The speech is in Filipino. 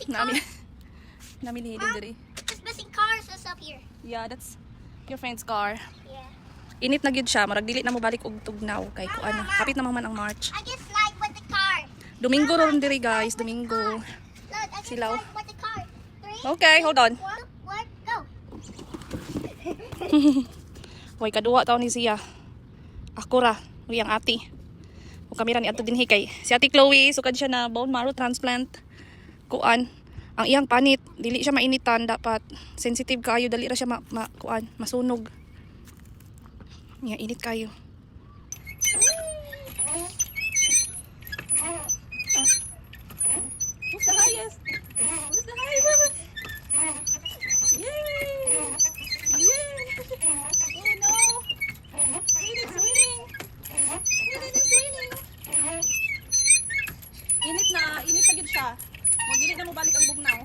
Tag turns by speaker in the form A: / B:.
A: Nami ni Hayden diri.
B: There's missing cars just up here.
A: Yeah, that's your friend's car.
B: Yeah.
A: Init na gyud siya, marag dili na mo balik og tugnaw kay kuan. Kapit na man ang March.
B: I can slide with the car.
A: Domingo ron diri guys, Domingo.
B: Look, I can
A: Silaw.
B: slide with the car. 3,
A: Okay, hold on.
B: 1, go.
A: Way kaduwa taon ni siya. Ako ra, uy ang ate. O kamera ni ato dinhi kay si Ate Chloe, sukad siya na bone marrow transplant. Kuan, ang iyang panit, dili siya mainitan, dapat sensitive kayo, dali ra siya kuan, masunog. Nga init kayo. Who's the highest? Who's the highest? Yay! Yay! Oh no! Hayden is winning! Hayden is winning! Init na gid siya. Mo dili na mo balik ang bugnaw.